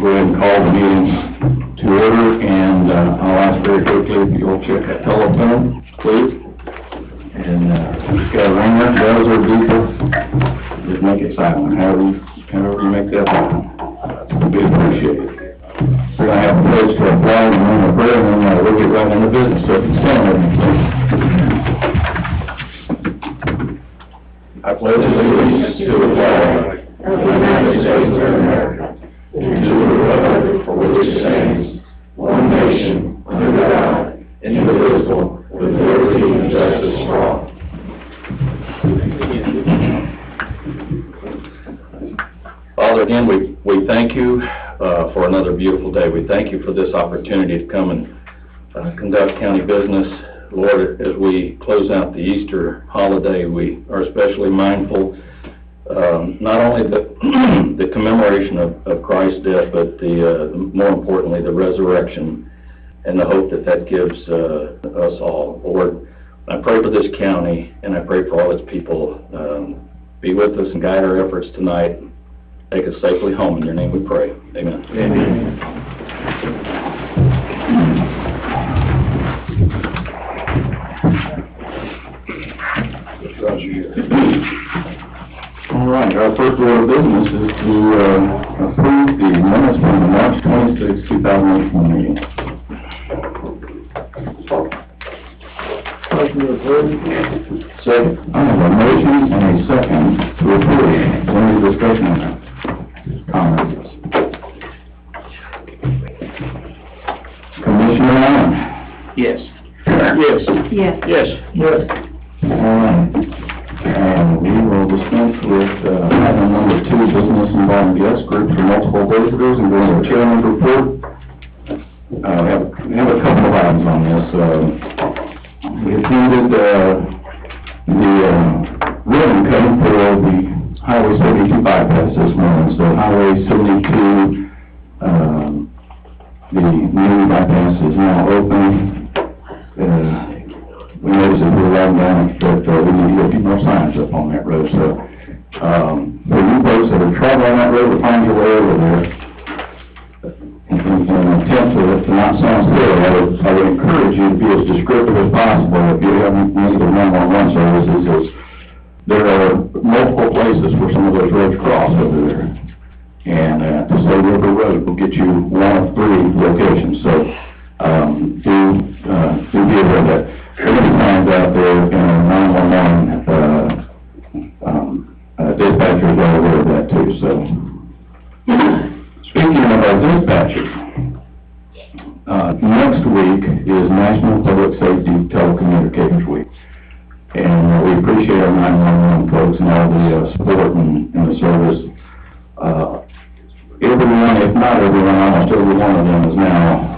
go ahead and call the meeting to order, and I'll ask very quickly if you'll check that telephone, please. And just got a ringer, bells or beeper, just make it silent, however you make that happen. It'll be appreciated. We're going to have a place to apply and then a prayer, and then we'll get right into business. So if you stand with me, please. I pledge allegiance to the flag of the United States of America, and to the republic for which it stands, one nation, under God, indivisible, with liberty and justice for all. Father, again, we thank you for another beautiful day. We thank you for this opportunity to come and conduct county business. Lord, as we close out the Easter holiday, we are especially mindful not only the commemoration of Christ's death, but more importantly, the resurrection and the hope that gives us all. Lord, I pray for this county, and I pray for all its people. Be with us and guide our efforts tonight. Take us safely home. In your name we pray. Amen. Amen. All right, our first order of business is to approve the minutes from the March 26, 2018 meeting. Second. I have a motion and a second to approve. Any discussion on that? Comments? Commissioner Allen? Yes. Yes. Yes. Yes. Yes. All right. And we will dispense with item number 2, business involving guest groups or multiple visitors, and go into the chairman's report. We have a couple of items on this. We attended the ribbon cutting for the Highway 72 bypass this morning. So Highway 72, the new bypass is now open. We noticed that we're riding down, but we need to get a few more signs up on that road. So for you folks that are traveling that road to find your way over there, in an attempt to not sound silly, I would encourage you to be as descriptive as possible if you have need of 911 services, as there are multiple places where some of those roads cross over there. And to say River Road will get you one of 3 locations. So do be aware of that. Many times out there in a 911, dispatchers are aware of that too. So, speaking of our dispatchers, next week is National Public Safety Telecommunicators Week. And we appreciate our 911 folks and all the support and the service. Everyone, if not everyone, almost every one of them is now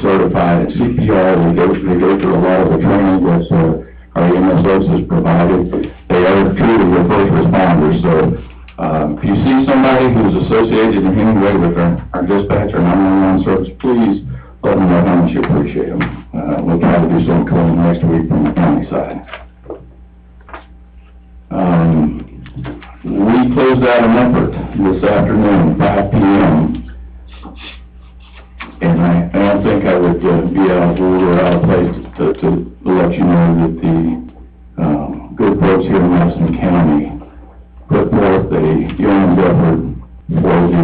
certified at CPR. They go through a lot of the training that our EMS services provided. They are truly your first responders. So if you see somebody who's associated in any way with our dispatch or 911 service, please let them know how much you appreciate them. We'll try to do something cool next week from the county side. We closed out an effort this afternoon, 5 p.m. And I don't think I would be out of order or out of place to let you know that the good folks here in Madison County put forth a yeoman's effort for the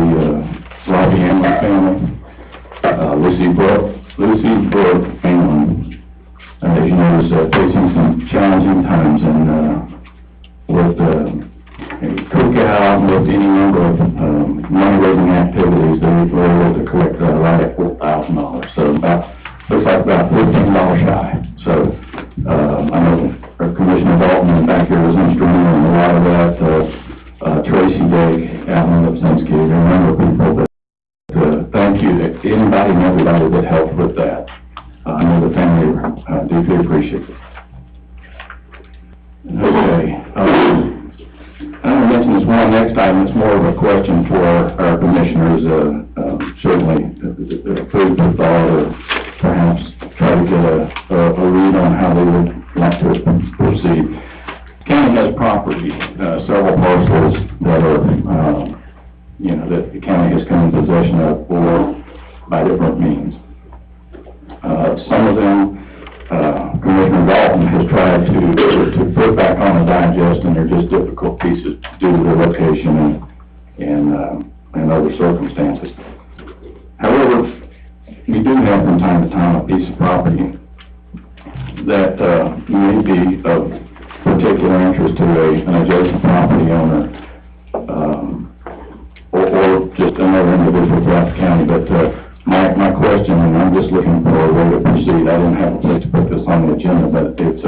Robbie Hamlin family, Lucy Brooke family. As you know, is facing some challenging times, and with cookout, with any number of money-raising activities, they were able to collect right at $4,000. So looks like about $15 shy. So I know Commissioner Dalton back here was instrumental in a lot of that. Tracy Day, Alan Lipsinski, there are a number of people that thank you. Anybody and everybody that helped with that. I know the family deeply appreciate it. Okay. I'm going to mention this one next time. It's more of a question for our commissioners. Certainly, food for thought, or perhaps try to get a read on how they would like to proceed. The county has property, several parcels that are that the county has come in possession of or by different means. Some of them, Commissioner Dalton has tried to put back on the digest, and they're just difficult pieces due to their location and other circumstances. However, we do have from time to time a piece of property that may be of particular interest to an adjacent property owner, or just another individual throughout the county. But my question, and I'm just looking for a way to proceed. I didn't have a place to put this on the agenda, but it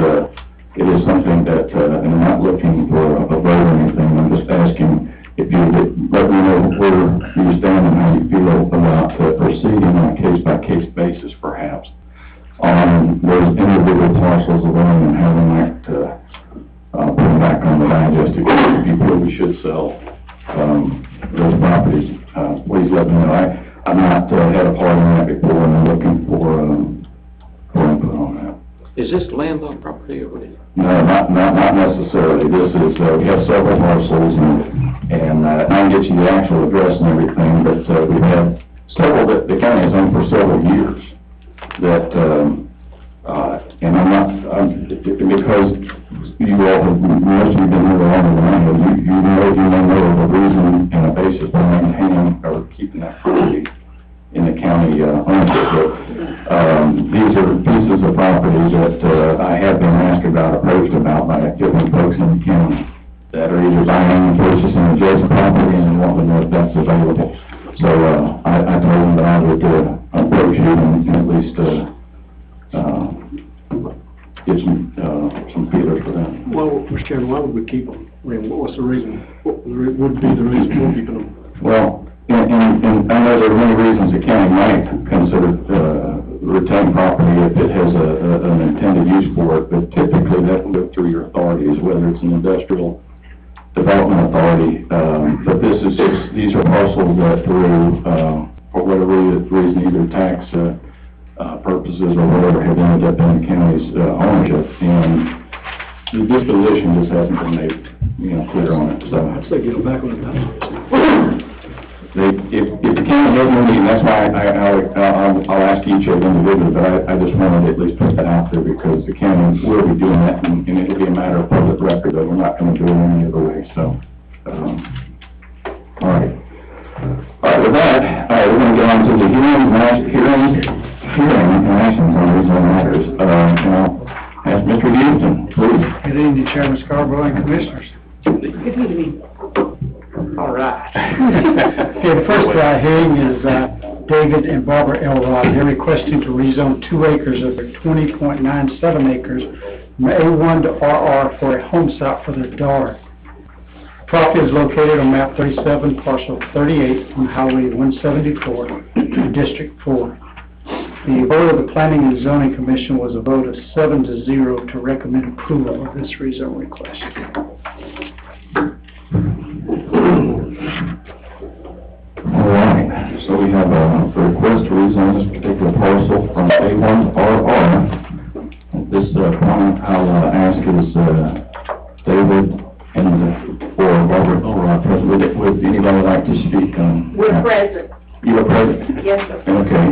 is something that, and I'm not looking for a vote or anything. I'm just asking if you would let me know where you stand and how you feel about proceeding on a case-by-case basis, perhaps, on those individual parcels of land and how we might put them back on the digest. If you feel we should sell those properties, please let me know. I've not had a part in that before, and I'm looking for input on that. Is this landlocked property or what is it? No, not necessarily. This is, we have several parcels, and I can get you the actual address and everything, but we've had several that the county has owned for several years that, and because you all have, most of you have been here longer than I have, you may know of a reason and a basis for maintaining or keeping that property in the county ownership. These are pieces of property that I have been asked about, approached about by different folks in the county that are either buying and purchasing adjacent property and want to know if that's available. So I told them that I would approach you and at least get some feelers for that. Well, Mr. Chairman, why would we keep them? I mean, what's the reason? What would be the reason for keeping them? Well, and I know there are many reasons the county might consider retain property if it has an intended use for it, but typically that will go through your authorities, whether it's an industrial development authority. But these are parcels that through, for whatever reason, either tax purposes or whatever, have ended up in the county's ownership, and the disposition just hasn't been made, clear on it. So I'd say get them back on the digest. If the county has no meeting, that's why I'll ask each of them individually, but I just wanted to at least put that out there because the county will be doing that, and it'll be a matter of public record that we're not going to do it any other way. So, all right. With that, we're going to get on to the hearing and actions on these matters. And I'll ask Mr. Houston, please. Good evening, Chairman Scarborough and Commissioners. Good evening. All right. Okay, the first hearing is David and Barbara Elrod. They're requesting to rezone 2 acres of their 20.97 acres from A1 to RR for a home site for their daughter. The property is located on map 37, parcel 38 on Highway 174, District 4. The vote of the Planning and Zoning Commission was a vote of 7-0 to recommend approval of this rezone request. All right, so we have a request to rezone this particular parcel from A1 to RR. At this point, I'll ask is David and or Barbara present. Would anybody like to speak on? We're present. You are present? Yes, sir. Okay.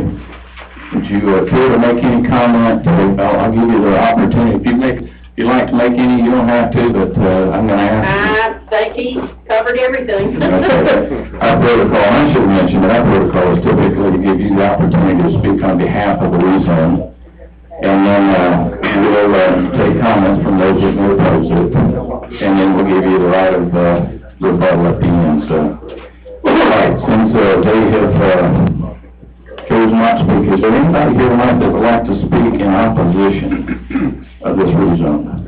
Would you care to make any comment? I'll give you the opportunity. If you'd like to make any, you don't have to, but I'm going to ask. I think he covered everything. Okay. Our protocol, I should mention that our protocol is typically to give you the opportunity to speak on behalf of the rezone, and then we'll take comments from those that may oppose it, and then we'll give you the right of rebuttal at the end. So, all right, since they have chosen not to speak, is there anybody here tonight that would like to speak in opposition of this rezone?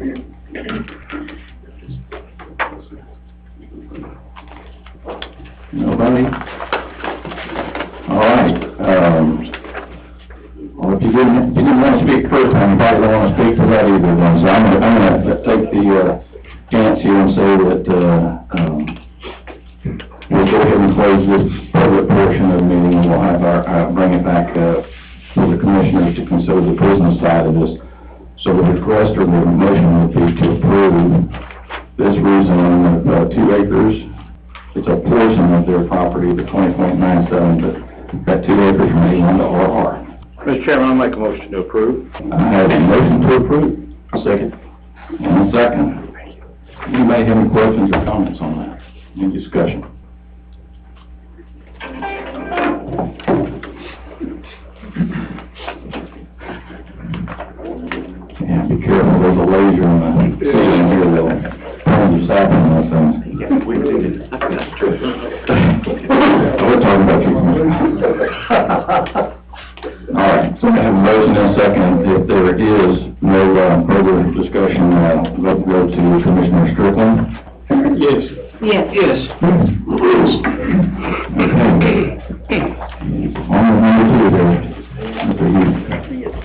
Nobody? All right. Well, if you didn't want to speak first time, you probably don't want to speak to that either then. So I'm going to take the chance here and say that we'll go ahead and close this public portion of the meeting, and we'll have bring it back for the commissioners to consider the business side of this. So the request or the motion would be to approve this rezone of 2 acres it's a portion of their property, the 20.97, but that 2 acres from A1 to RR. Mr. Chairman, I'll make a motion to approve. I have a motion to approve. Second. And a second. Anybody have any questions or comments on that? Any discussion? Yeah, be careful, there's a laser in the ceiling here that'll turn the sap on those things. We're talking about you. All right, so I have a motion and a second. If there is no further discussion, let's go to Commissioner Strickland. Yes. Yes. Yes. Okay. On to number 2 there, Mr. Hughes.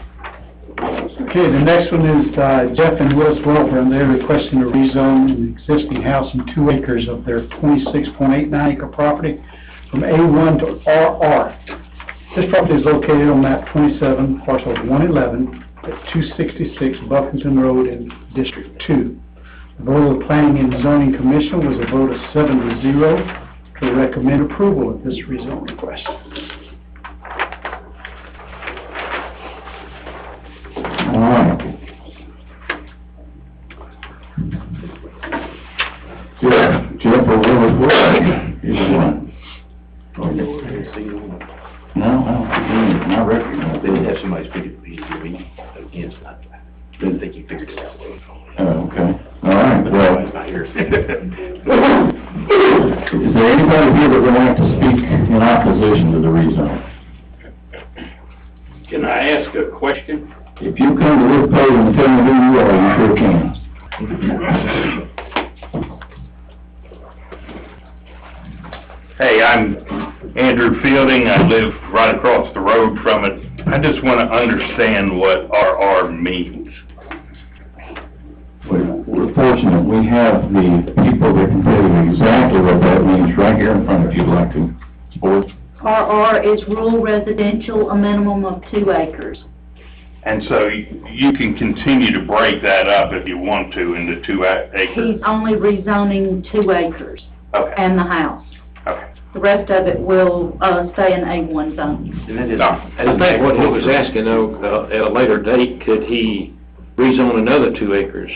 Okay, the next one is Jeff and Willis Welfare, and they're requesting to rezone an existing house in 2 acres of their 26.89 acre property from A1 to RR. This property is located on map 27, parcel 111, at 266 Buffington Road in District 2. The vote of the Planning and Zoning Commission was a vote of 7-0 to recommend approval of this rezone request. All right. Jeff or Willis, either one. No, I don't think any, not recognized. They didn't have somebody speak at the PDC meeting against that. Didn't think you figured it out. Oh, okay. All right, But well, it's not here. is there anybody here that would like to speak in opposition to the rezone? Can I ask a question? If you come to this podium and tell me who you are, you sure can. Hey, I'm Andrew Fielding. I live right across the road from it. I just want to understand what RR means. We're fortunate, we have the people that can tell you exactly what that means right here in front of you, like to sports. RR is rural residential, a minimum of 2 acres. And so you can continue to break that up if you want to into 2 acres. He's only rezoning 2 acres Okay, and the house. okay. The rest of it will, stay in A1 zone. And that is, No. I think what he was asking though, at a later date, could he rezone another 2 acres?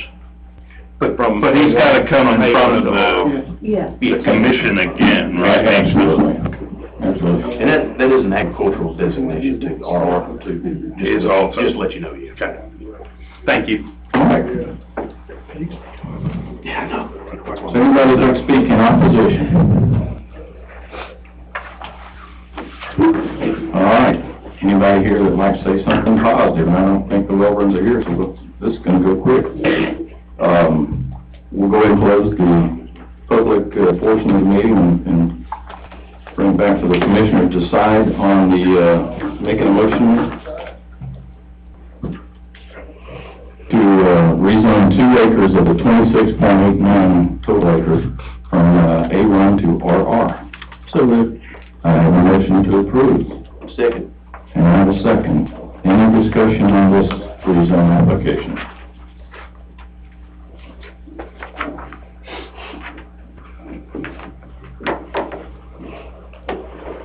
But he's got to come in front of Yeah. the commission again, right? Absolutely. Absolutely. and that is an agricultural designation too, RR too. Is also. Just to let you know, yeah. Okay. Thank you. All right. Yeah, I know. Does anybody like to speak in opposition? All right. Anybody here that would like to say something positive? And I don't think the Welborns are here, so this is going to go quick. We'll go ahead and close the public portion of the meeting and bring it back to the commissioner to decide on the, making a motion to rezone 2 acres of the 26.89 total acres from A1 to RR. So I have a motion to approve. Second. And I have a second. Any discussion on this rezone application?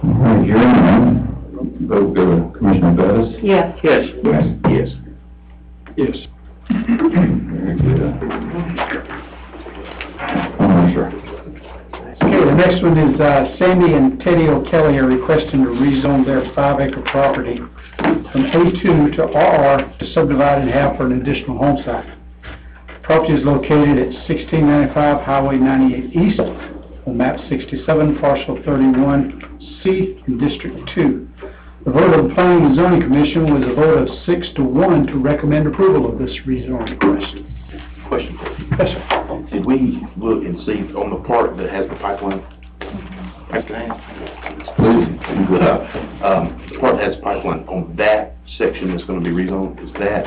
All right, hearing none. Vote, Commissioner Bettis? Yes. Yes. Yes. Yes. Yes. Very good. Sure. Okay, the next one is Sandy and Teddy O'Kelly are requesting to rezone their 5-acre property from A2 to RR to subdivide in half for an additional home site. The property is located at 1695 Highway 98 East on map 67, parcel 31C in District 2. The vote of the Planning and Zoning Commission was a vote of 6-1 to recommend approval of this rezone request. Question. Yes, sir. Did we look and see on the part that has the pipeline? Please. The part that has the pipeline, on that section that's gonna be rezoned, is that,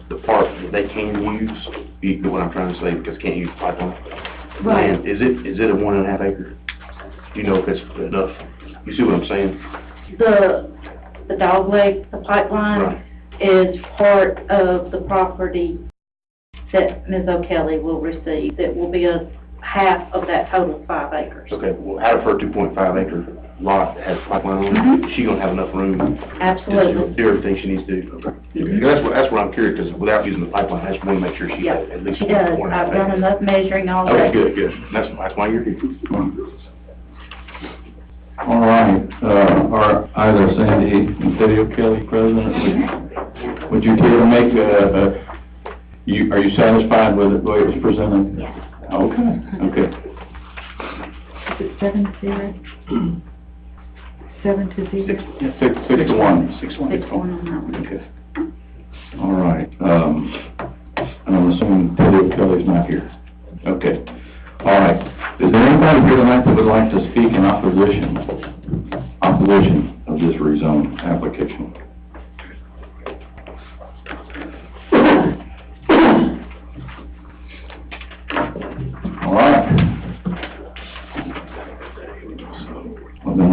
the part that they can use? You know what I'm trying to say, because can't use the pipeline? Right. And is it a 1.5 acre? Do you know if it's enough? You see what I'm saying? The dogleg, the pipeline, Right. is part of the property that Ms. O'Kelly will receive. It will be a half of that total 5 acres. Okay, well, out of her 2.5 acre lot that has pipeline on it, is she gonna have enough room to Absolutely. do everything she needs to do? Okay. That's what I'm curious, because without using the pipeline, I just want to make sure she Yeah, has at least she does. 1.5 I've done acres. enough measuring all Okay, that. good. That's why you're here. All right, are either Sandy and City of Kelly present? Would you care to make are you satisfied with it, the way it was presented? Yes. Okay. Is it 7-0? 7-0? 6-1. 6-1 on that one. Okay. All right, and I'm assuming City of Kelly's not here. Okay. All right. Is there anybody here tonight that would like to speak in opposition of this rezone application? All right. Well, then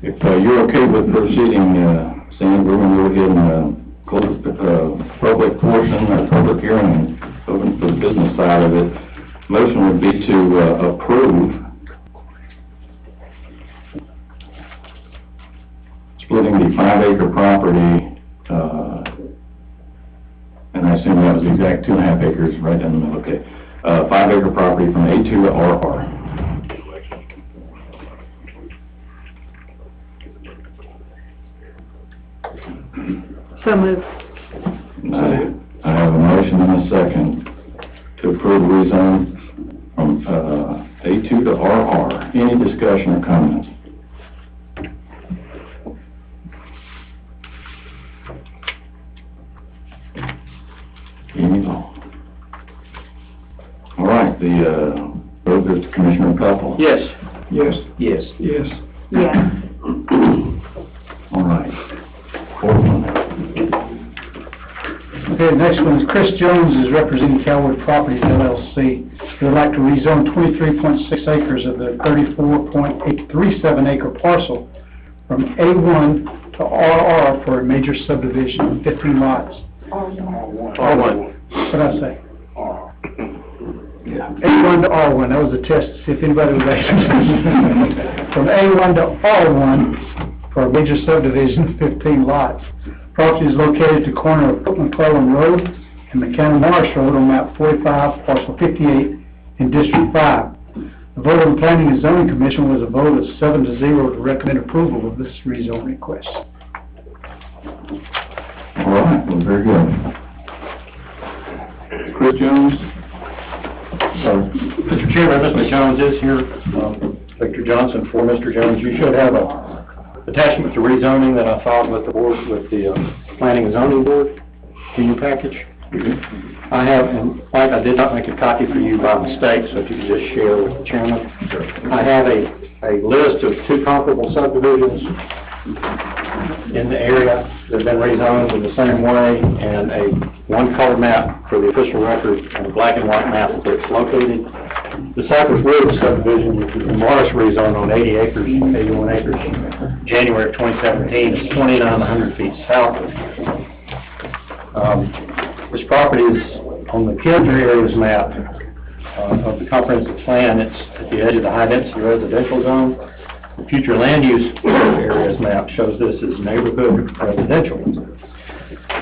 if you're okay with proceeding, Sam, we're going to go ahead and close the public portion, public hearing, open for the business side of it. Motion would be to approve splitting the 5-acre property, and I assume that was the exact 2.5 acres right down the middle, okay. 5-acre property from A2 to RR. So moved. I have a motion and a second to approve rezone from A2 to RR. Any discussion or comments? Any vote? All right, the vote is Commissioner Pepple. Yes. Yes. Yes. Yes. Yeah. All right. 4-1. Okay, the next one is Chris Jones is representing Calwood Properties LLC. They would like to rezone 23.6 acres of the 34.837 acre parcel from A1 to RR for a major subdivision of 15 lots. R1. What did I say? A1 to R1, that was a test to see if anybody was actually. From A1 to R1 for a major subdivision of 15 lots. Property is located at the corner of McClellan Road and McCann-Morris Road on map 45, parcel 58 in District 5. The vote of the Planning and Zoning Commission was a vote of 7-0 to recommend approval of this rezone request. All right, well, very good. Chris Jones? Mr. Chairman, Mr. Jones is here. Victor Johnson for Mr. Jones. You should have a attachment to rezoning that I filed with the board, with the Planning and Zoning Board in your package. I have, and Mike, I did not make a copy for you by mistake, so if you could just share with the chairman. I have a list of 2 comparable subdivisions in the area that have been rezoned in the same way, and a 1-color map for the official record, and a black and white map of where it's located. The Cypress Woods subdivision, which is the Morris rezone on 80 acres, 81 acres, January of 2017, is 2,900 feet south. This property is on the Kilter areas map of the comprehensive plan. It's at the edge of the high-density residential zone. The future land use areas map shows this as neighborhood residential.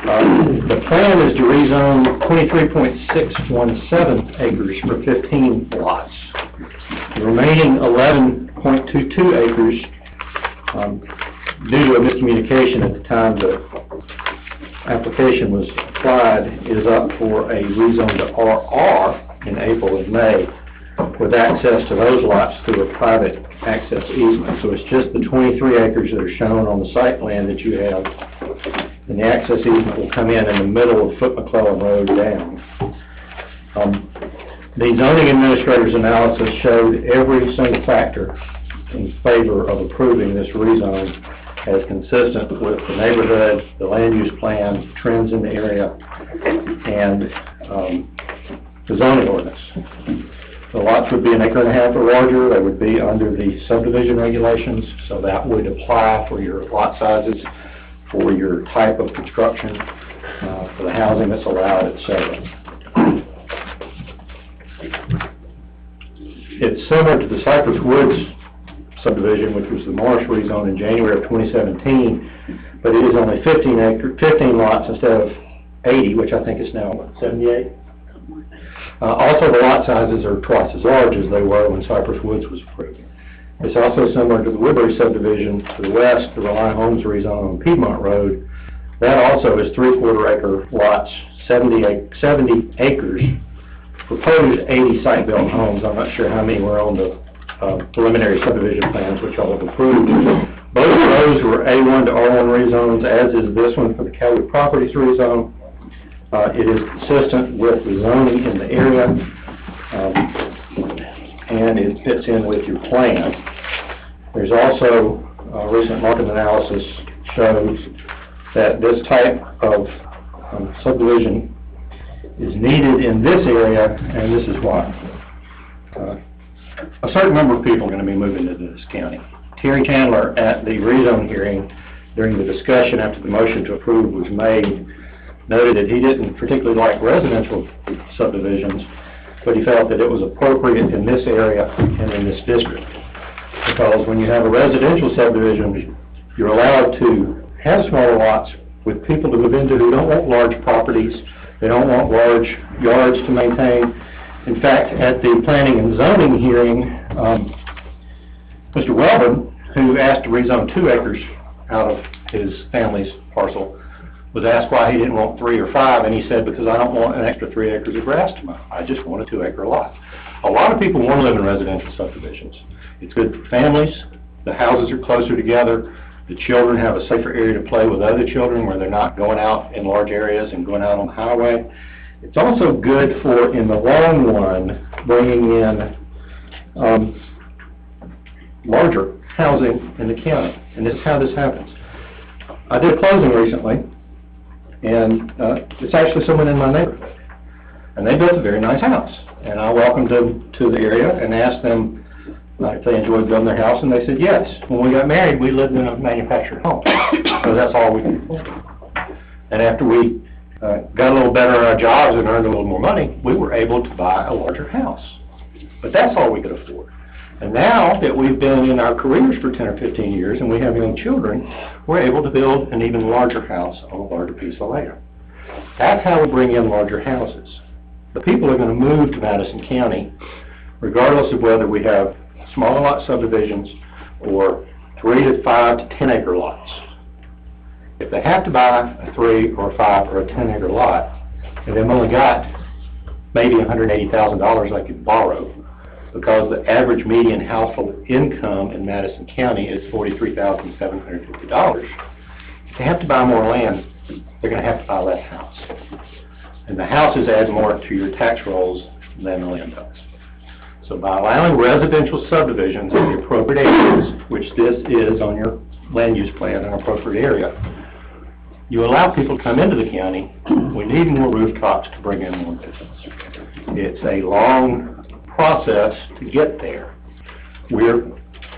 The plan is to rezone 23.617 acres for 15 lots. The remaining 11.22 acres, due to a miscommunication at the time the application was applied, is up for a rezone to RR in April and May, with access to those lots through a private access easement. So it's just the 23 acres that are shown on the site plan that you have, and the access easement will come in the middle of Foot McClellan Road down. The zoning administrator's analysis showed every single factor in favor of approving this rezone as consistent with the neighborhood, the land use plan, trends in the area, and the zoning ordinance. The lots would be 1.5 acres or larger. They would be under the subdivision regulations, so that would apply for your lot sizes, for your type of construction, for the housing that's allowed, etc. It's similar to the Cypress Woods subdivision, which was the Morris rezone in January of 2017, but it is only 15 lots instead of 80, which I think is now, what, 78? Also, the lot sizes are twice as large as they were when Cypress Woods was approved. It's also similar to the Woodbury subdivision to the west, the Reliant Homes rezone on Piedmont Road. That also is 3/4 acre lots, 70 acres, proposed 80 site-built homes. I'm not sure how many were on the preliminary subdivision plans, which y'all have approved. Both of those were A1 to R1 rezones, as is this one for the Cowley Properties rezone. It is consistent with the zoning in the area, and it fits in with your plan. There's also recent market analysis shows that this type of subdivision is needed in this area, and this is why. A certain number of people are going to be moving to this county. Terry Chandler, at the rezone hearing, during the discussion after the motion to approve was made, noted that he didn't particularly like residential subdivisions, but he felt that it was appropriate in this area and in this district. Because when you have a residential subdivision, you're allowed to have smaller lots with people to move into who don't want large properties, they don't want large yards to maintain. In fact, at the planning and zoning hearing, Mr. Welborn, who asked to rezone 2 acres out of his family's parcel, was asked why he didn't want 3 or 5, and he said, because I don't want an extra 3 acres of grass to mow. I just want a 2-acre lot. A lot of people want to live in residential subdivisions. It's good for families, the houses are closer together, the children have a safer area to play with other children where they're not going out in large areas and going out on the highway. It's also good for, in the long run, bringing in larger housing in the county, and this is how this happens. I did a closing recently, and it's actually someone in my neighborhood, and they built a very nice house, and I welcomed them to the area and asked them if they enjoyed building their house, and they said yes. When we got married, we lived in a manufactured home, so that's all we could afford. And after we got a little better at our jobs and earned a little more money, we were able to buy a larger house. But that's all we could afford. And now that we've been in our careers for 10 or 15 years and we have young children, we're able to build an even larger house on a larger piece of land. That's how we bring in larger houses. The people are going to move to Madison County regardless of whether we have smaller lot subdivisions or 3 to 5 to 10 acre lots. If they have to buy a 3 or a 5 or a 10 acre lot, and they've only got maybe $180,000 they could borrow, because the average median household income in Madison County is $43,750. If they have to buy more land, they're going to have to buy less house. And the houses add more to your tax rolls than the land does. So by allowing residential subdivisions in the appropriate areas, which this is on your land use plan, an appropriate area, you allow people to come into the county. We need more rooftops to bring in more business. It's a long process to get there. We're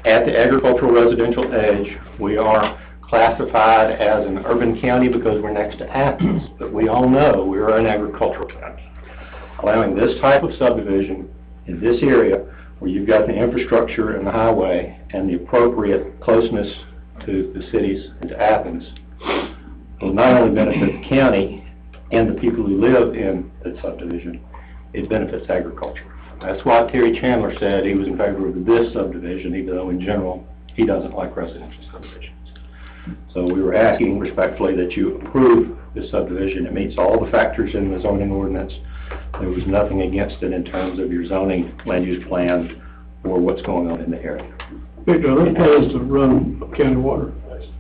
at the agricultural residential edge. We are classified as an urban county because we're next to Athens, but we all know we're an agricultural county. Allowing this type of subdivision in this area where you've got the infrastructure and the highway and the appropriate closeness to the cities and to Athens will not only benefit the county and the people who live in that subdivision, it benefits agriculture. That's why Terry Chandler said he was in favor of this subdivision, even though in general he doesn't like residential subdivisions. So we were asking respectfully that you approve this subdivision. It meets all the factors in the zoning ordinance. There was nothing against it in terms of your zoning land use plan or what's going on in the area. Victor, are there plans to run county water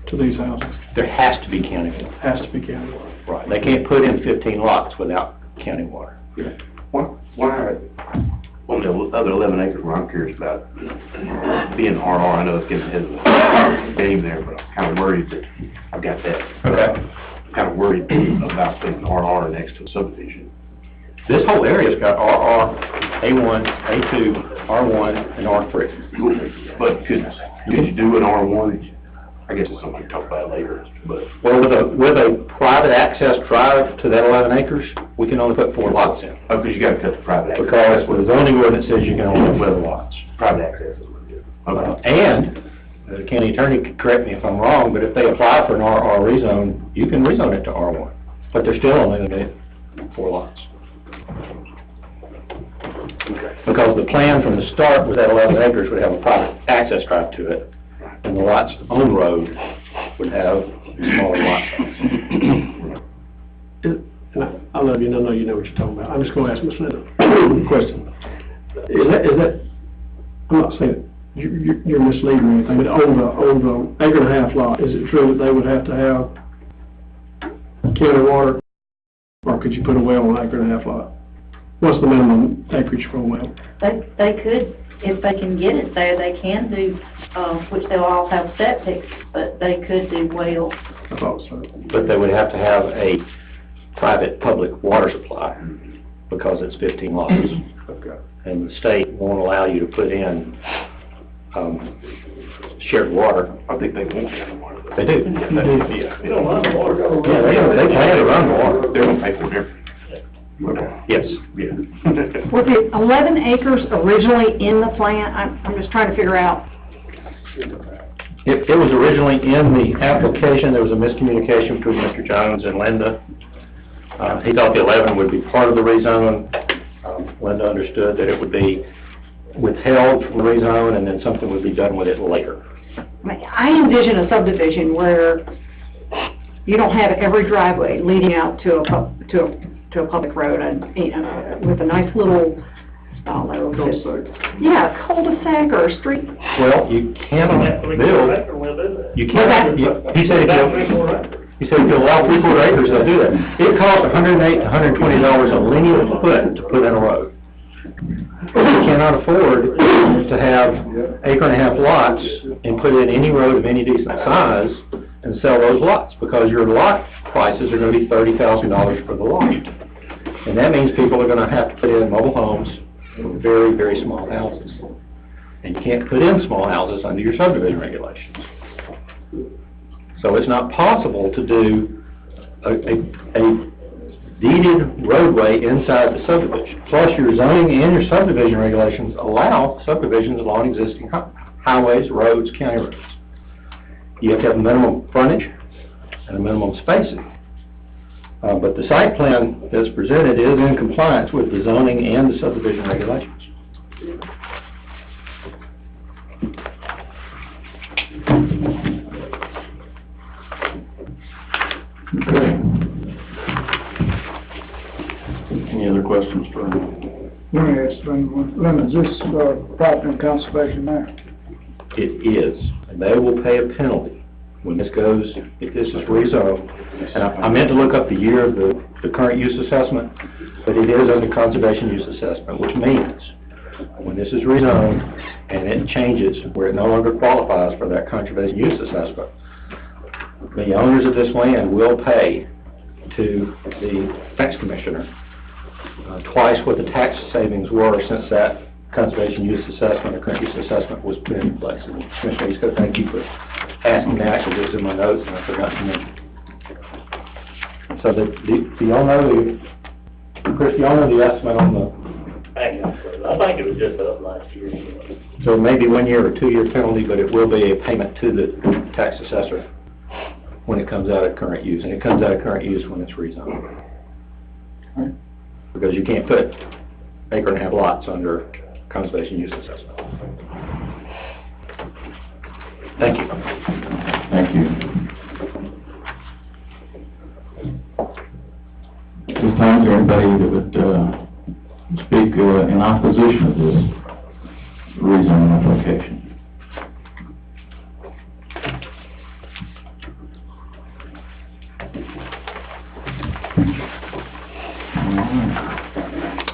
to these houses? There has to be county water. Has to be county water. Right. They can't put in 15 lots without county water. Why on the other 11 acres where I'm curious about being RR, I know it's getting ahead of the game there, but I'm kind of worried that I've got that. Okay. I'm kind of worried about putting RR next to a subdivision. This whole area's got RR, A1, A2, R1, and R3. But could you do an R1? I guess it's something we can talk about later, but. Well, with a private access drive to that 11 acres, we can only put 4 lots in. Oh, because you gotta cut the private access. Because the zoning ordinance says you can only have 4 lots. Private access is what it is. Okay. And, the county attorney could correct me if I'm wrong, but if they apply for an RR rezone, you can rezone it to R1. But they're still only limited to 4 lots. Because the plan from the start was that 11 acres would have a private access drive to it, and the lots on the road would have smaller lot size. I love you, and I know you know what you're talking about. I'm just gonna ask Ms. Linda a question. Is that, I'm not saying you're misleading or anything, but on the acre and a half lot, is it true that they would have to have county water? Or could you put a well on an acre and a half lot? What's the minimum acreage for a well? They could, if they can get it there, they can do, which they'll all have septic, but they could do wells. I thought so. But they would have to have a private public water supply, because it's 15 lots. Okay. And the state won't allow you to put in, shared water. I think they want shared water. They do. Yeah. They don't run the water. Yeah, they plan to run the water. They're gonna pay for it. Okay. Yes. Yeah. Was it 11 acres originally in the plan? I'm just trying to figure out. It was originally in the application. There was a miscommunication between Mr. Jones and Linda. He thought the 11 would be part of the rezone. Linda understood that it would be withheld from the rezone, and then something would be done with it later. I envision a subdivision where you don't have every driveway leading out to a public road, and with a nice little, yeah, cul-de-sac or a street. Well, you cannot build. You can't. He said if you allow 3/4 acres, they'll do that. It costs $108 to $120 a linear foot to put in a road. You cannot afford to have acre and a half lots and put in any road of any decent size and sell those lots, because your lot prices are going to be $30,000 for the lot. And that means people are going to have to put in mobile homes or very, very small houses. And you can't put in small houses under your subdivision regulations. So it's not possible to do a deeded roadway inside the subdivision. Plus, your zoning and your subdivision regulations allow subdivisions along existing highways, roads, county roads. You have to have a minimum frontage and a minimum spacing. But the site plan that's presented is in compliance with the zoning and the subdivision regulations. Okay. Any other questions for him? Let me ask Linda, is this property in conservation now? It is, and they will pay a penalty when this goes, if this is rezoned. And I meant to look up the year of the current use assessment, but it is under conservation use assessment, which means when this is rezoned and it changes where it no longer qualifies for that conservation use assessment, the owners of this land will pay to the tax commissioner twice what the tax savings were since that conservation use assessment or current use assessment was put in place. And Commissioner Eastco, thank you for asking that, because it was in my notes and I forgot to mention. So do y'all know Chris, do y'all know the estimate on the? I think it was just up last year. So maybe 1 year or 2 year penalty, but it will be a payment to the tax assessor when it comes out of current use, and it comes out of current use when it's rezoned. Right. Because you can't put acre and a half lots under conservation use assessment. Thank you. Thank you. At this time, is there anybody that would speak in opposition of this rezone application?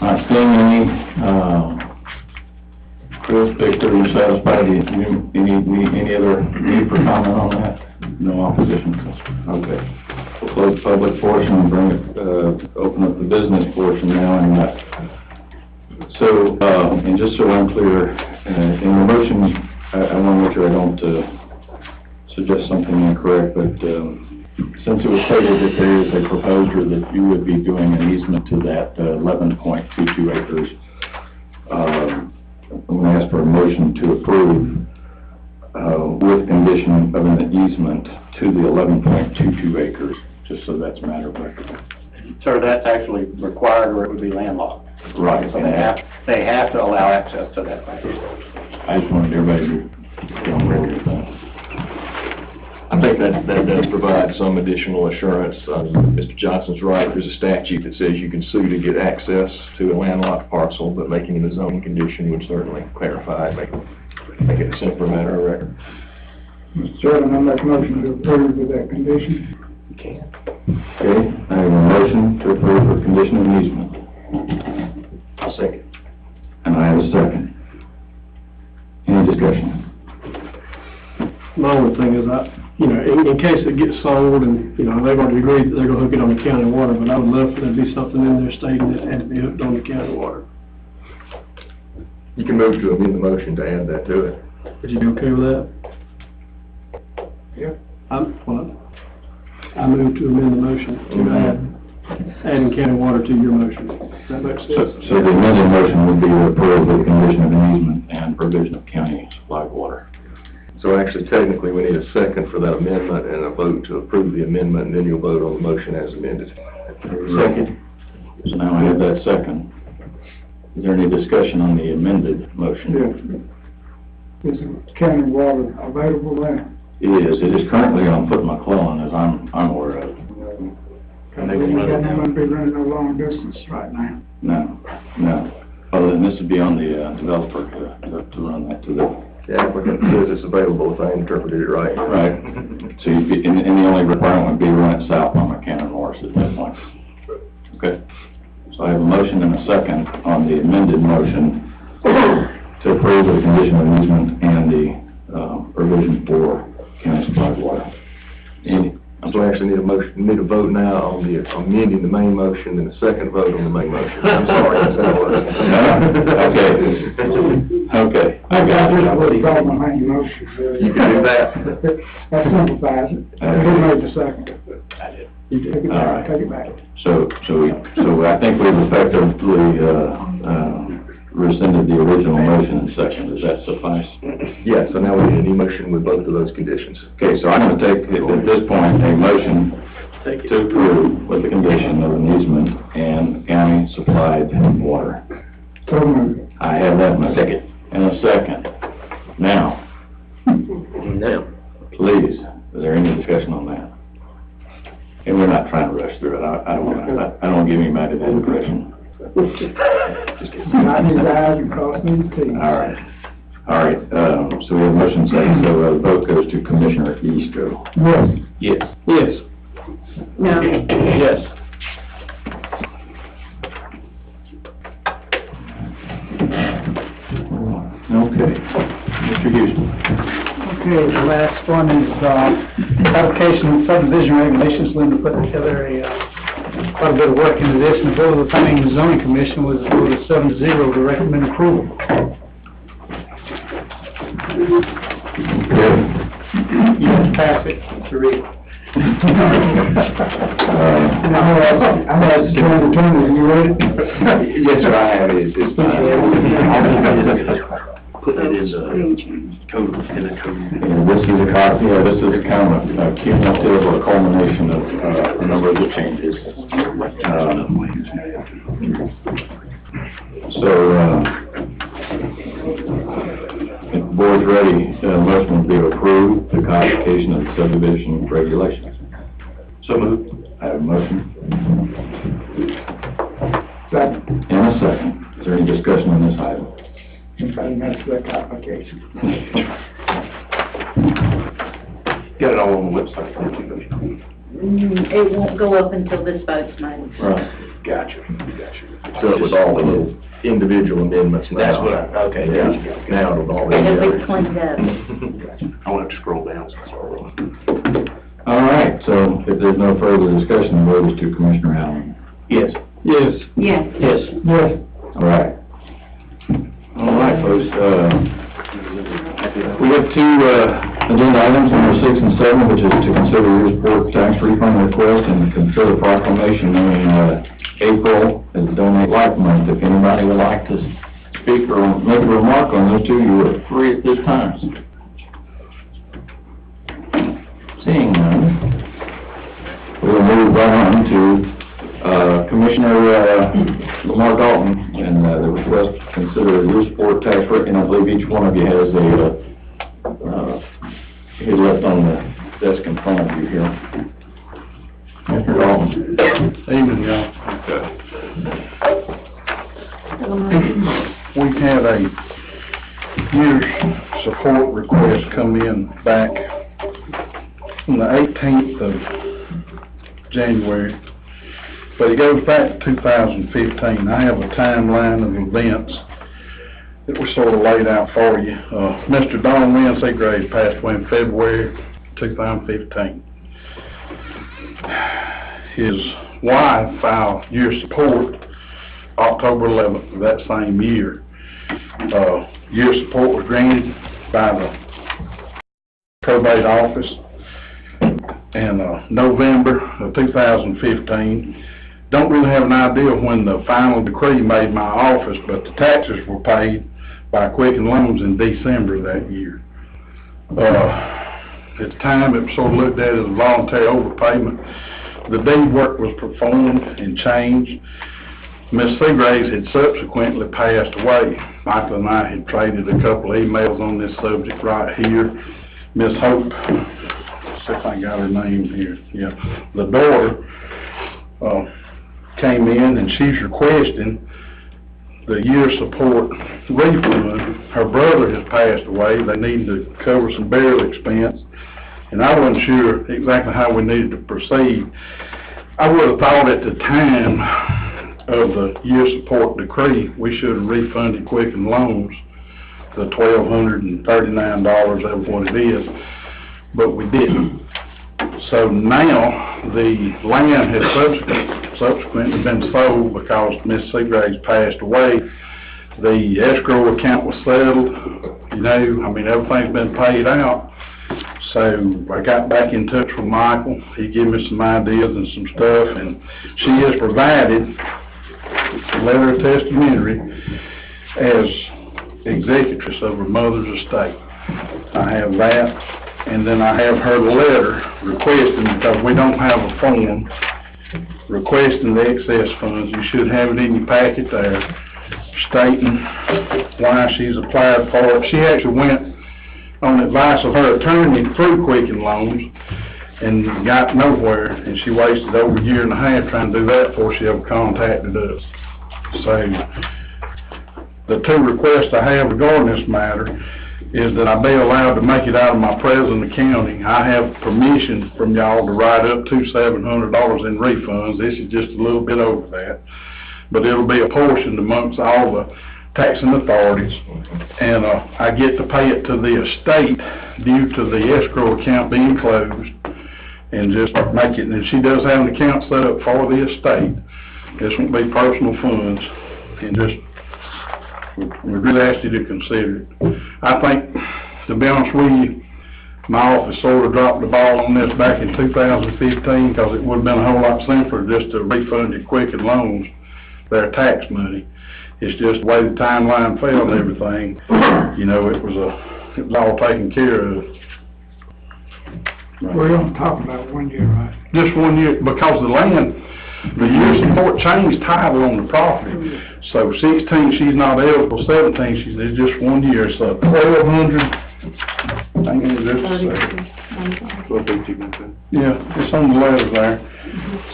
Not seeing any, Chris, Victor, you satisfied? Any other need for comment on that? No opposition? Okay. We'll close the public portion and bring it, open up the business portion now. And so, and just so I'm clear, in the motion, I want to make sure I don't suggest something incorrect, but, since it was stated that there is a proposal that you would be doing an easement to that 11.22 acres, I'm going to ask for a motion to approve with condition of an easement to the 11.22 acres, just so that's a matter of record. Sir, that's actually required or it would be landlocked. Right. So they have to allow access to that. I just wanted everybody to be on record with that. I think that does provide some additional assurance. Mr. Johnson's right, there's a statute that says you can sue to get access to a landlocked parcel, but making it a zoning condition would certainly clarify it, make it a simpler matter of record. Mr. Chairman, I make a motion to approve with that condition. You can. Okay, I have a motion to approve with condition of easement. I'll second. And I have a second. Any discussion? My only thing is in case it gets sold and, they've already agreed that they're gonna hook it on the county water, but I would love for there to be something in there stating it had to be hooked on the county water. You can move to amend the motion to add that to it. Would you be okay with that? Yeah. I move to amend the motion to adding county water to your motion. Does that make sense? So the amended motion would be to approve with condition of an easement and provision of county supplied water. So actually, technically, we need a second for that amendment and a vote to approve the amendment, and then you'll vote on the motion as amended. Second. So now I have that second. Is there any discussion on the amended motion? Yes. Is county water available there? It is currently on Foot McClellan, as I'm aware of. They wouldn't be running no long distance right now. No. Other than this would be on the developer to run that to the... The applicant says it's available if I interpreted it right. Right. So and the only requirement would be to run it south on McCann Morris at that point. Okay. So I have a motion and a second on the amended motion to approve the condition of easement and the provision for county supplied water. So I actually need a vote now on the amending the main motion and a second vote on the main motion. I'm sorry, that's how it works. Okay. I just would call my main motion. You can do that. That simplifies it. Who made the second? I did. You take it All right. back, take it back. So I think we've effectively rescinded the original motion and second. Does that suffice? Yeah, so now we need a new motion with both of those conditions. Okay, so I'm going to take, at this point, a motion to approve with the condition of an easement and county supplied water. So moved. I have that in a second. And a second. Now, please, is there any discussion on that? And we're not trying to rush through it. I don't want to give anybody that impression. Not his eyes and crossing his teeth. All right, so we have motion second, so the vote goes to Commissioner Eastro. Yes. Yes. No. Yes. Okay. Mr. Houston. Okay, the last one is, application of subdivision regulations. Linda put together quite a bit of work into this, and the Board of the Planning and Zoning Commission was voted 7-0 to recommend approval. Good. You have to pass it to read. I had to turn the turn, you read it? Yes, sir, I have it. Put it in the code, And this is a copy, this is kind of a cumulative or culmination of a number of the changes. If the board's ready, the motion will be to approve the codification of the subdivision regulations. So moved. I have a motion Second. and a second. Is there any discussion on this item? That's the application. Got it all on the website. It won't go up until this vote's made. Right. Gotcha. So it was all the little individual amendments now. That's what okay. Yeah, now it'll all be It'll together. be cleaned up. I want to scroll down. All right, so if there's no further discussion, the vote is to Commissioner Allen. Yes. Yes. Yes. Yes. Yes. All right. All right, folks, we have two Agenda items number 6 and 7, which is to consider your support tax refund request and consider proclamation naming April as Donate Life Month. If anybody would like to speak or make a remark on those two, you are free at this time. Seeing none, we'll move on to Commissioner Lamar Dalton and the request to consider your support tax rate, and I believe each one of you has a he left on the desk in front of you here. Mr. Dalton. Evening, y'all. We had a year's support request come in back on the 18th of January, but it goes back to 2015. I have a timeline of events that was sort of laid out for you. Mr. Don Wynn Seagraves passed away in February 2015. His wife filed year support October 11th of that same year. Year support was granted by the probate office in November of 2015. Don't really have an idea when the final decree made my office, but the taxes were paid by Quicken Loans in December of that year. At the time, it was sort of looked at as a voluntary overpayment. The deed work was performed and changed. Miss Seagraves had subsequently passed away. Michael and I had traded a couple of emails on this subject right here. Miss Hope, let's see if I got her name here. Yeah, the daughter came in and she's requesting the year support refund. Her brother has passed away. They needed to cover some burial expense, and I wasn't sure exactly how we needed to proceed. I would have thought at the time of the year support decree, we should have refunded Quicken Loans the $1,239, that's what it is, but we didn't. So now the land has subsequently been sold because Miss Seagraves passed away. The escrow account was settled, you know, I mean, everything's been paid out. So I got back in touch with Michael. He gave me some ideas and some stuff, and she has provided a letter of testamentary as executrix of her mother's estate. I have that. And then I have her letter requesting, because we don't have a form, requesting the excess funds. You should have it in your packet there, stating why she's applied for it. She actually went on advice of her attorney through Quicken Loans and got nowhere, and she wasted over a year and a half trying to do that before she ever contacted us. So the two requests I have regarding this matter is that I be allowed to make it out of my present accounting. I have permission from y'all to write up to $700 in refunds. This is just a little bit over that, but it'll be apportioned amongst all the taxing authorities, and I get to pay it to the estate due to the escrow account being closed, and just make it. And she does have an account set up for the estate. This won't be personal funds, and just we really ask you to consider it. I think, to be honest with you, my office sort of dropped the ball on this back in 2015, because it would have been a whole lot simpler just to refund your Quicken Loans their tax money. It's just the way the timeline fell and everything. You know, it was all taken care of. We're only talking about 1 year, right? Just 1 year, because the land, the year support changed title on the property. So 16, she's not eligible. 17, it's just 1 year. So 1,200. Hang on just a second. Yeah, it's on the letter there.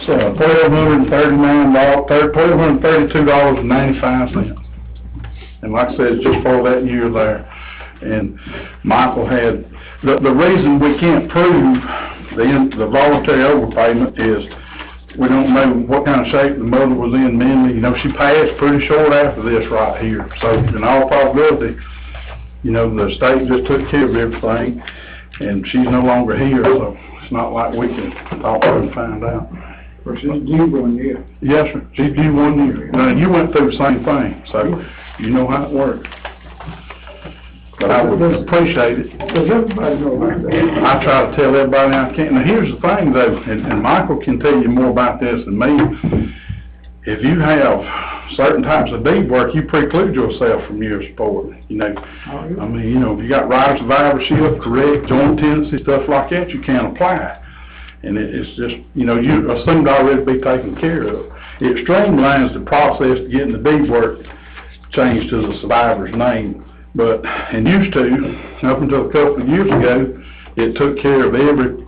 So $1,232.95. And like I said, it's just for that year there. And Michael had, the reason we can't prove the voluntary overpayment is we don't know what kind of shape the mother was in mentally. You know, she passed pretty short after this right here. So in all probability, you know, the state just took care of everything, and she's no longer here, so it's not like we can talk to her and find out. Well, she's due 1 year. Yes, sir. She's due 1 year. Now, you went through the same thing, so you know how it works. but I would appreciate it. Does everybody know about that? I try to tell everybody I can. Now, here's the thing though, and Michael can tell you more about this than me. If you have certain types of deed work, you preclude yourself from your support, you know. I mean, you know, if you got rider survivorship, correct, joint tenancy, stuff like that, you can't apply. And it's just, you know, you assumed already to be taken care of. It streamlines the process to getting the deed work changed to the survivor's name. But, and used to, up until a couple of years ago, it took care of every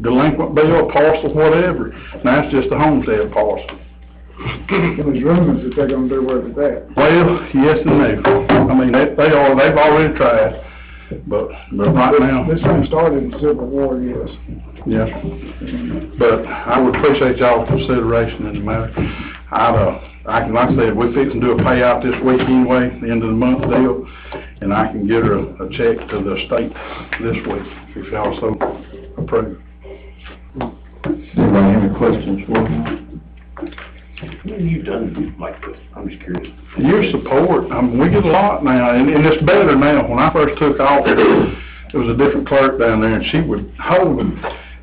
delinquent bill, parcel, whatever. Now it's just a homestead parcel. There's rumors that they're gonna do away with that. Well, yes and no. I mean, they've already tried, but right now. This thing started in the Civil War, yes. Yes. But I would appreciate y'all's consideration in the matter. I can, like I said, we're fixing to do a payout this week anyway, the end of the month deal, and I can get her a check to the state this week, if y'all so approve. Anybody have any questions for me? What have you done like this? I'm just curious. Your support, I mean, we get a lot now, and it's better now. When I first took office, there was a different clerk down there, and she would hold them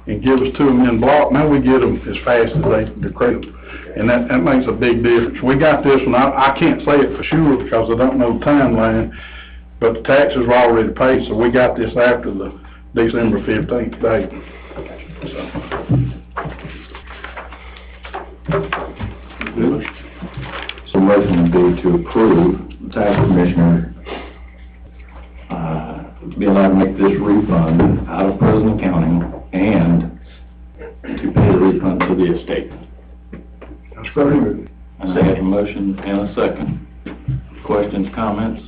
and give us to them in block. Now we get them as fast as they decree them, and that makes a big difference. We got this one, I can't say it for sure because I don't know the timeline, but the taxes were already paid, so we got this after the December 15th date. So motion would be to approve the tax commissioner, be allowed to make this refund out of present accounting and to pay the refund to the estate. That's very good. And I have a motion and a second. Questions, comments?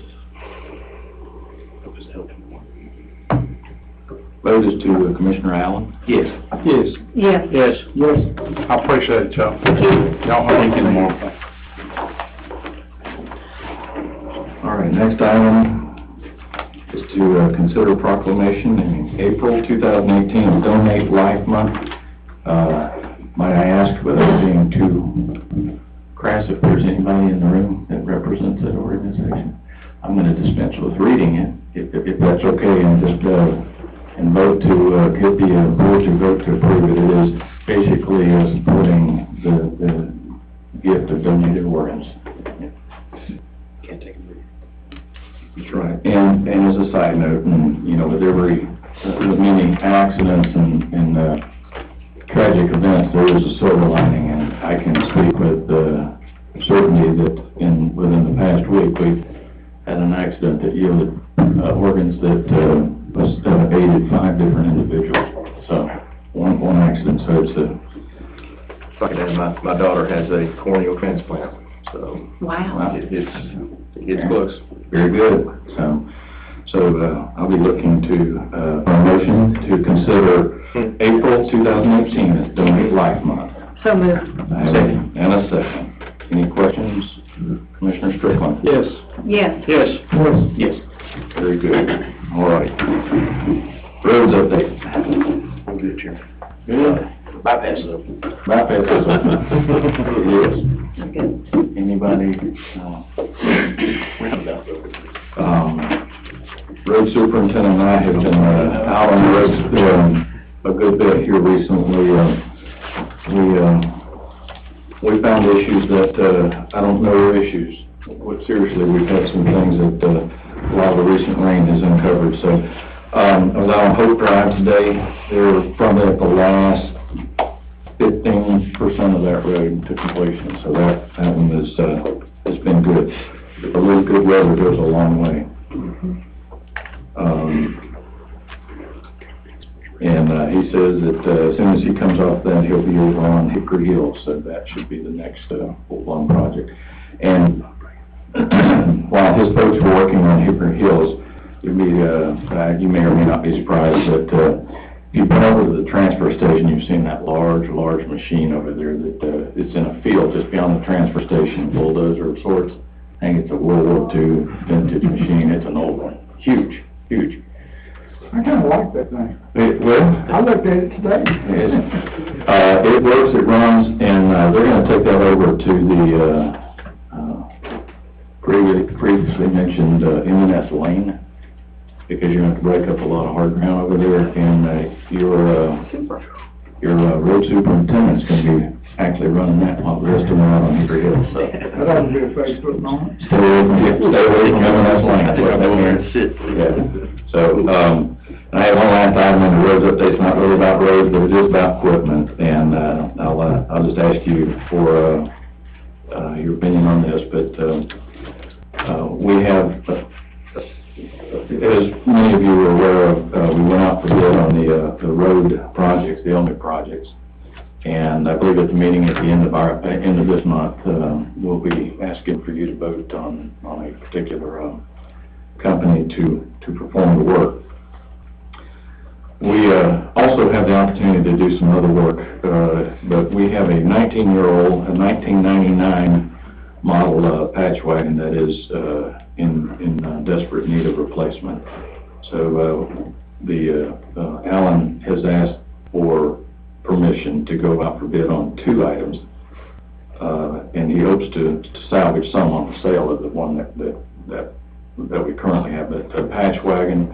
Vote is to Commissioner Allen. Yes. Yes. Yes. Yes. Yes. I appreciate it, y'all. Y'all have a good morning. All right, next item is to consider proclamation in April 2018, Donate Life Month. Might I ask, without being too crass, if there's anybody in the room that represents that organization? I'm going to dispense with reading it, if that's okay, and just and vote to get the board to vote to approve it. It is basically supporting the gift of donated organs. Can't take a break. That's right. And as a side note, and you know, with every with many accidents and tragic events, there is a silver lining, and I can speak with certainty that within the past week we've had an accident that yielded organs that aided 5 different individuals. So one accident. So it's If I could add, my daughter has a corneal transplant, so. Wow. It's close. very good. So I'll be looking to a motion to consider April 2018 as Donate Life Month. So moved. I have and a second. Any questions, Commissioner Strickland? Yes. Yes. Yes. Yes. Very good. All right. Roads update. I'm good, Chairman. Good. Bypass is open. Bypass is open. Yes. Okay. Anybody? Roundabout's open. Road superintendent and I have been out on the roads a good bit here recently. We found issues that I don't know are issues. Seriously, we've had some things that a lot of the recent rain has uncovered. So I was out on Hope Drive today. They're probably at the last 15% of that road to completion. So that one has been good. A little good weather goes a long way. And he says that as soon as he comes off that, he'll be over on Hickory Hill, so that should be the next full-blown project. And while his folks were working on Hickory Hills, you may or may not be surprised that if you've been over to the transfer station, you've seen that large machine over there that it's in a field just beyond the transfer station, bulldozer of sorts. I think it's a World War II vintage machine. It's an old one. Huge. I kinda like that thing. Well, I looked at it today. it works, it runs, and they're gonna take that over to the previously mentioned M&S Lane because you're going to have to break up a lot of hard ground over there, and, your road superintendent's going to be actually running that while the rest of them are out on Hickory Hill, so. That ought to be a Facebook moment. Stay away from M&S Lane. I think I'll go there and sit. Yeah, so, I have one last item on the roads update, it's not really about roads, but it is about equipment, and, I'll just ask you for, your opinion on this, but, we have, as many of you are aware of, we went out for bid on the road projects, the OMIC projects, and I believe at the meeting at the end of this month, we'll be asking for you to vote on a particular, company to perform the work. We also have the opportunity to do some other work, but we have a 19-year-old, a 1999 model patch wagon that is in desperate need of replacement. So Alan has asked for permission to go out for bid on 2 items, and he hopes to salvage some on the sale of the one that we currently have, the patch wagon.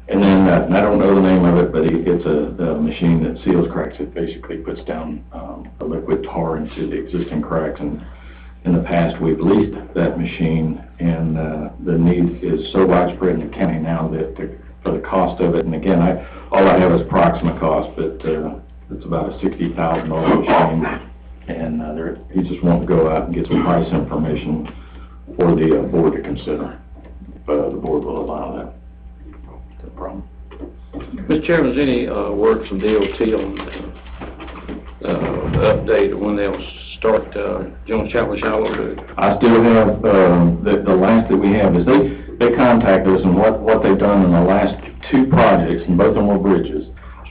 And then, and I don't know the name of it, but it's a machine that seals cracks. It basically puts down a liquid tar into the existing cracks. And in the past, we've leased that machine, and the need is so widespread in the county now that for the cost of it, and again, all I have is approximate cost, but it's about a $60,000 machine, and he just wants to go out and get some price information for the board to consider. But the board will allow that. No problem. Mr. Chairman, is any word from DOT on the update when they'll start Jones Chapel Shallow? I still have, the last that we have is they contacted us, and what they've done in the last 2 projects, and both of them were bridges,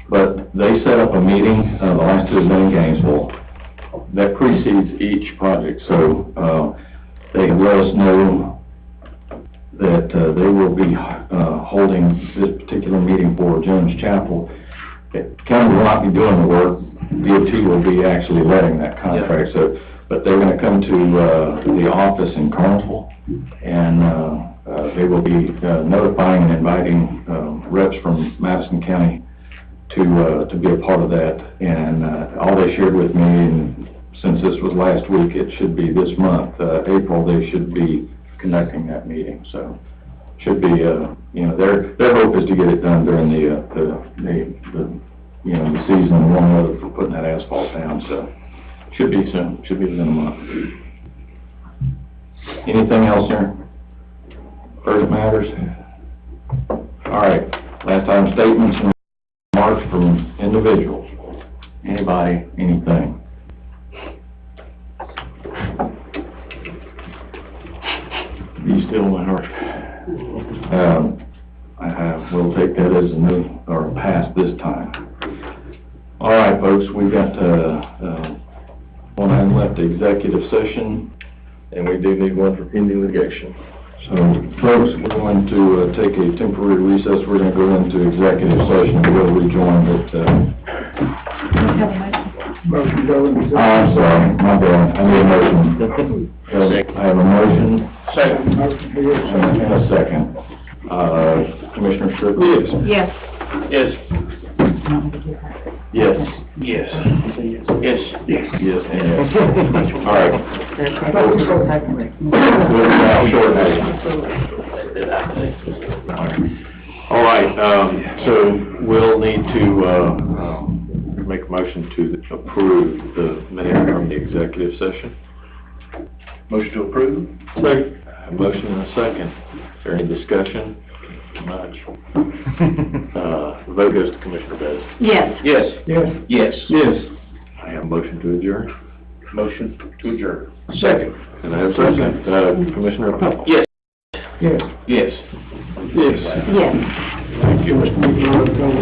but they set up a meeting, the last 2 have been in Gainesville, that precedes each project, so they have let us know that they will be holding this particular meeting for Jones Chapel. The county will not be doing the work, DOT will be actually letting that contract, so, but they're going to come to the office in Carnesville, and they will be notifying and inviting reps from Madison County to be a part of that, and all they shared with me, and since this was last week, it should be this month, April, they should be conducting that meeting, so should be, their hope is to get it done during the season, and warm weather for putting that asphalt down, so should be soon, should be within a month. Anything else there? Further matters? All right, last time, statements and remarks from individuals. Anybody, anything? Be still, my heart. We'll take that as a no, or a pass this time. All right, folks, we've got one item left, executive session, and we do need one for pending litigation. So, folks, we're going to take a temporary recess. We're going to go into executive session. We'll rejoin, Motion go into. I'm sorry, my bad. I need a motion. I have a motion. Second. Motion for your second. And a second. Commissioner Strickland? Yes. Yes. Yes. Yes. Yes. Yes. Yes, and yes. All right. I thought you were second. All right, so we'll need to make a motion to approve the minutes from the executive session. Motion to approve? Second. A motion and a second. Is there any discussion? Much. The vote goes to Commissioner Bettis. Yes. Yes. Yes. Yes. Yes. I have a motion to adjourn. Motion to adjourn. Second. And I have a second. Commissioner Pepple. Yes. Yes. Yes. Yes. Yes. Thank you, Mr. McDonald.